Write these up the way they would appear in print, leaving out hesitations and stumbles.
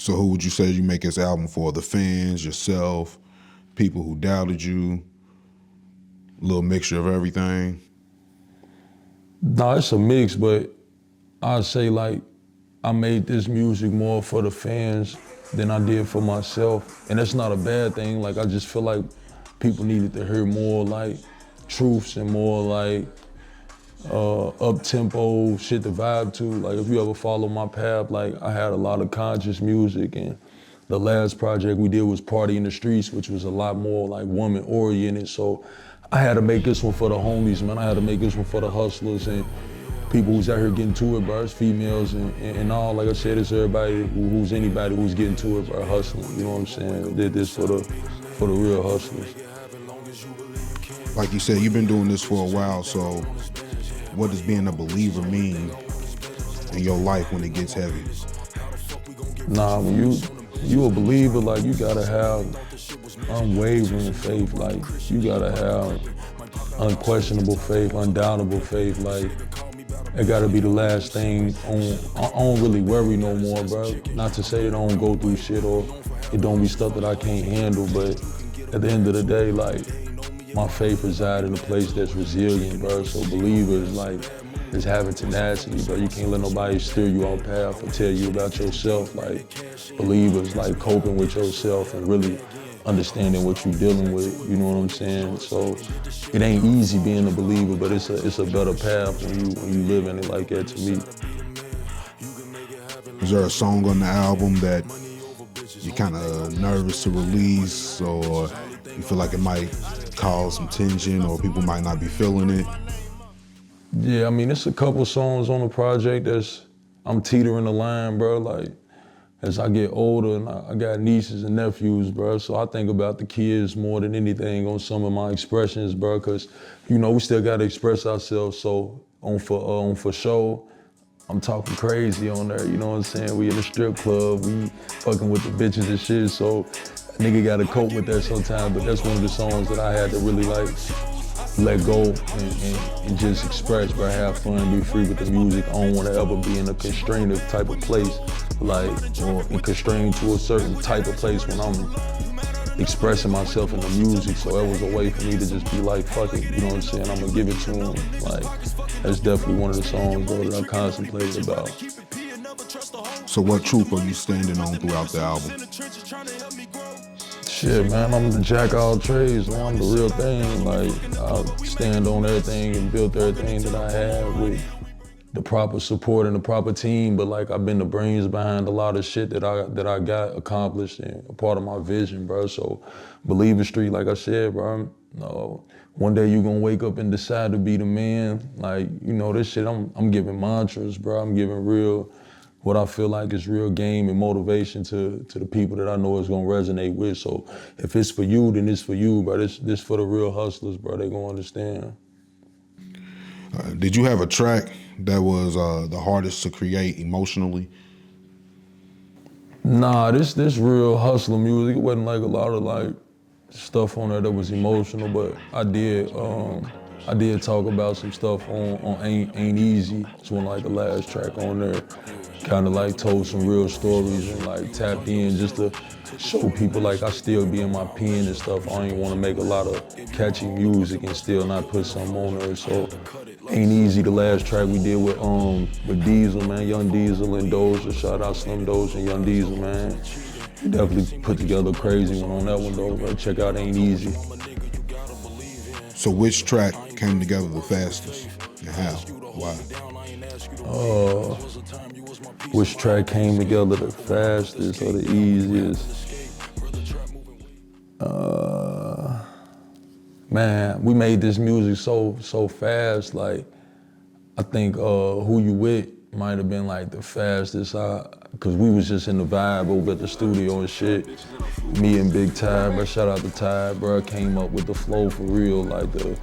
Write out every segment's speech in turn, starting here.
So who would you say you make this album for? The fans, yourself, people who doubted you, a little mixture of everything? No, it's a mix, but I'd say like I made this music more for the fans than I did for myself. And that's not a bad thing. Like I just feel like people needed to hear more like truths and more like up-tempo shit to vibe to. Like if you ever follow my path, like I had a lot of conscious music, and the last project we did was Party in the Streets, which was a lot more like woman-oriented. So I had to make this one for the homies, man. I had to make this one for the hustlers and people who's out here getting to it, bro. It's females and all. Like I said, it's everybody who's anybody who's getting to it, bro, hustling. You know what I'm saying? I did this for the real hustlers. Like you said, you've been doing this for a while, so what does being a believer mean in your life when it gets heavy? Nah, when you a believer, like you gotta have unwavering faith. Like you gotta have unquestionable faith, undoubtable faith. Like it gotta be the last thing I don't really worry no more, bro. Not to say that I don't go through shit or it don't be stuff that I can't handle, but at the end of the day, like my faith resides in a place that's resilient, bro. So believers, like, is having tenacity, bro. You can't let nobody steer you off path or tell you about yourself. Like, believers, like, coping with yourself and really understanding what you're dealing with, you know what I'm saying? So it ain't easy being a believer, but it's a better path when you live in it like that, to me. Is there a song on the album that you're kind of nervous to release, or you feel like it might cause some tension, or people might not be feeling it? Yeah, I mean, it's a couple songs on the project I'm teetering the line, bro. Like, as I get older and I got nieces and nephews, bro, so I think about the kids more than anything on some of my expressions, bro, because, you know, we still gotta express ourselves. So on for show, I'm talking crazy on there, you know what I'm saying? We in the strip club, we fucking with the bitches and shit, so a nigga gotta cope with that sometimes, but that's one of the songs that I had to really like let go and just express, bro, have fun, be free with the music. I don't wanna ever be in a constrained type of place, like, or constrained to a certain type of place when I'm expressing myself in the music. So that was a way for me to just be like, fuck it, you know what I'm saying? I'm gonna give it to him. Like, that's definitely one of the songs, bro, that I contemplated about. So what truth are you standing on throughout the album? Shit, man, I'm the jack of all trades, man. I'm the real thing. Like, I stand on everything and built everything that I had with the proper support and the proper team, but like I've been the brains behind a lot of shit that I got accomplished and a part of my vision, bro. So Believer Street, like I said, bro, one day you gonna wake up and decide to be the man. Like, you know, this shit, I'm giving mantras, bro. I'm giving real, what I feel like is real game and motivation to the people that I know is gonna resonate with. So if it's for you, then it's for you, bro. This for the real hustlers, bro. They gonna understand. Did you have a track that was the hardest to create emotionally? Nah, this real hustler music. It wasn't like a lot of like stuff on there that was emotional, but I did talk about some stuff on Ain't Easy. It's one like the last track on there. Kind of like told some real stories and like tapped in just to show people like I still be in my pen and stuff. I ain't want to make a lot of catchy music and still not put something on there. So Ain't Easy, the last track we did with Diesel, man, Young Diesel and Doja. Shout out Slim Doja and Young Diesel, man. We definitely put together a crazy one on that one though, bro. Check out Ain't Easy. So which track came together the fastest and how? Why? Which track came together the fastest or the easiest? Man, we made this music so fast. Like, I think Who You With might have been like the fastest, cause we was just in the vibe over at the studio and shit. Me and Big Ty, bro, shout out to Ty, bro, came up with the flow for real, like the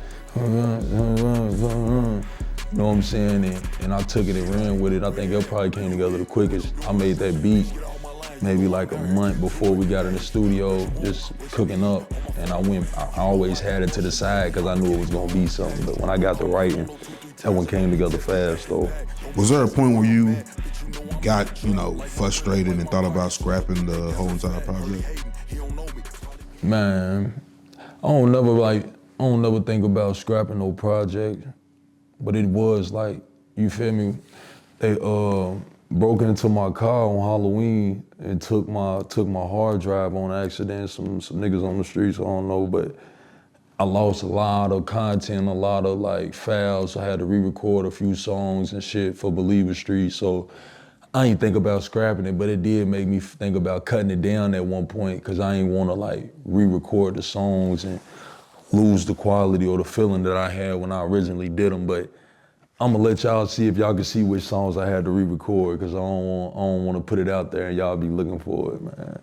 you know what I'm saying? And I took it and ran with it. I think it probably came together the quickest. I made that beat maybe like a month before we got in the studio, just cooking up. And I always had it to the side because I knew it was gonna be something. But when I got the writing, that one came together fast though. Was there a point where you got, frustrated and thought about scrapping the whole entire project? Man, I don't never think about scrapping no project, but it was like, you feel me? They broke into my car on Halloween and took my hard drive on accident. Some niggas on the streets, I don't know, but I lost a lot of content, a lot of like files. So I had to re-record a few songs and shit for Believer Street. So I ain't think about scrapping it, but it did make me think about cutting it down at one point, because I ain't want to like re-record the songs and lose the quality or the feeling that I had when I originally did them. But I'm gonna let y'all see if y'all can see which songs I had to re-record, because I don't want to put it out there and y'all be looking for it, man.